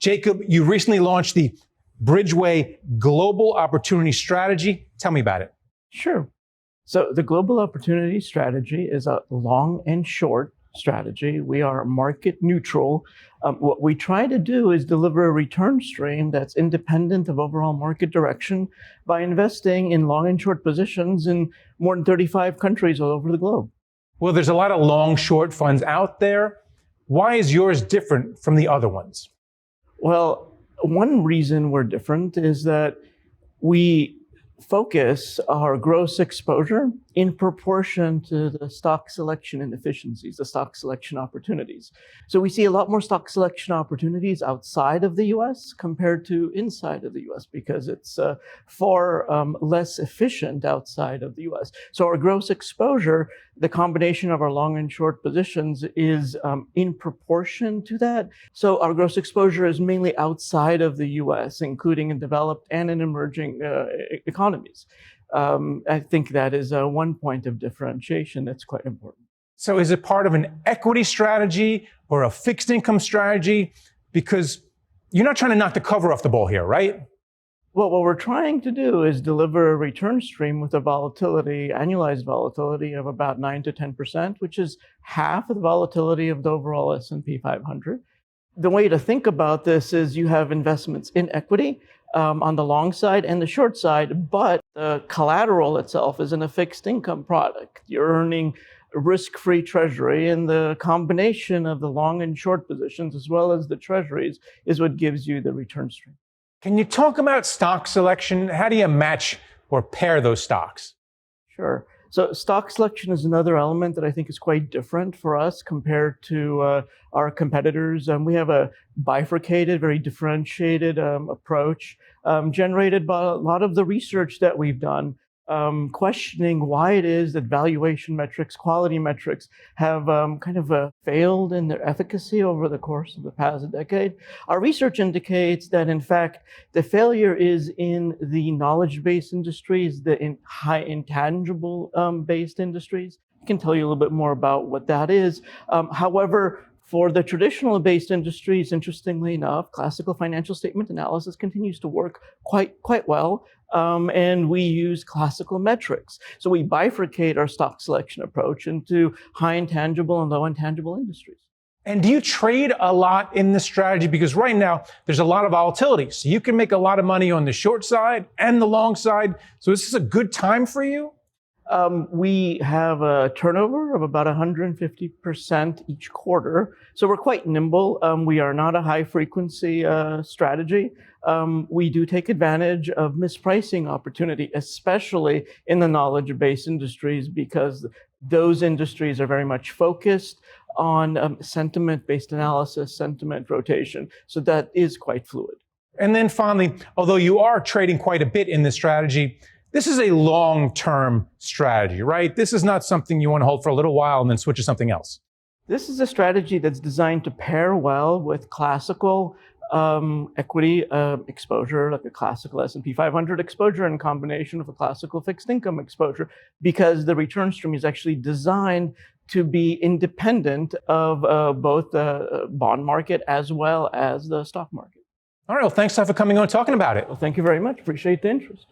Jacob, you recently launched the Bridgeway Global Opportunity Strategy. Tell me about it. Sure. So the Global Opportunity Strategy is a long and short strategy. We are market neutral. What we try to do is deliver a return stream that's independent of overall market direction by investing in long and short positions in more than 35 countries all over the globe. Well, there's a lot of long, short funds out there. Why is yours different from the other ones? Well, one reason we're different is that we focus our gross exposure in proportion to the stock selection inefficiencies, the stock selection opportunities. So we see a lot more stock selection opportunities outside of the US compared to inside of the US because it's far less efficient outside of the US. So our gross exposure, the combination of our long and short positions is in proportion to that. So our gross exposure is mainly outside of the US, including in developed and in emerging economies. I think that is one point of differentiation that's quite important. So is it part of an equity strategy or a fixed income strategy? Because you're not trying to knock the cover off the ball here, right? Well, what we're trying to do is deliver a return stream with a volatility, annualized volatility of about 9 to 10%, which is half of the volatility of the overall S&P 500. The way to think about this is you have investments in equity on the long side and the short side, but the collateral itself is in a fixed income product. You're earning risk-free treasury, and the combination of the long and short positions as well as the treasuries is what gives you the return stream. Can you talk about stock selection? How do you match or pair those stocks? Sure. So stock selection is another element that I think is quite different for us compared to our competitors. We have a bifurcated, very differentiated approach generated by a lot of the research that we've done, questioning why it is that valuation metrics, quality metrics have failed in their efficacy over the course of the past decade. Our research indicates that, in fact, the failure is in the knowledge-based industries, the high intangible-based industries. I can tell you a little bit more about what that is. However, for the traditional based industries, interestingly enough, classical financial statement analysis continues to work quite well. And we use classical metrics. So we bifurcate our stock selection approach into high intangible and low intangible industries. And do you trade a lot in this strategy? Because right now, there's a lot of volatility. So you can make a lot of money on the short side and the long side. So is this a good time for you? We have a turnover of about 150% each quarter. So we're quite nimble. We are not a high frequency strategy. We do take advantage of mispricing opportunity, especially in the knowledge-based industries, because those industries are very much focused on sentiment-based analysis, sentiment rotation. So that is quite fluid. And then finally, although you are trading quite a bit in this strategy, this is a long-term strategy, right? This is not something you want to hold for a little while and then switch to something else. This is a strategy that's designed to pair well with classical equity exposure, like a classical S&P 500 exposure in combination with a classical fixed income exposure, because the return stream is actually designed to be independent of both the bond market as well as the stock market. All right, well, thanks for coming on and talking about it. Well, thank you very much. Appreciate the interest.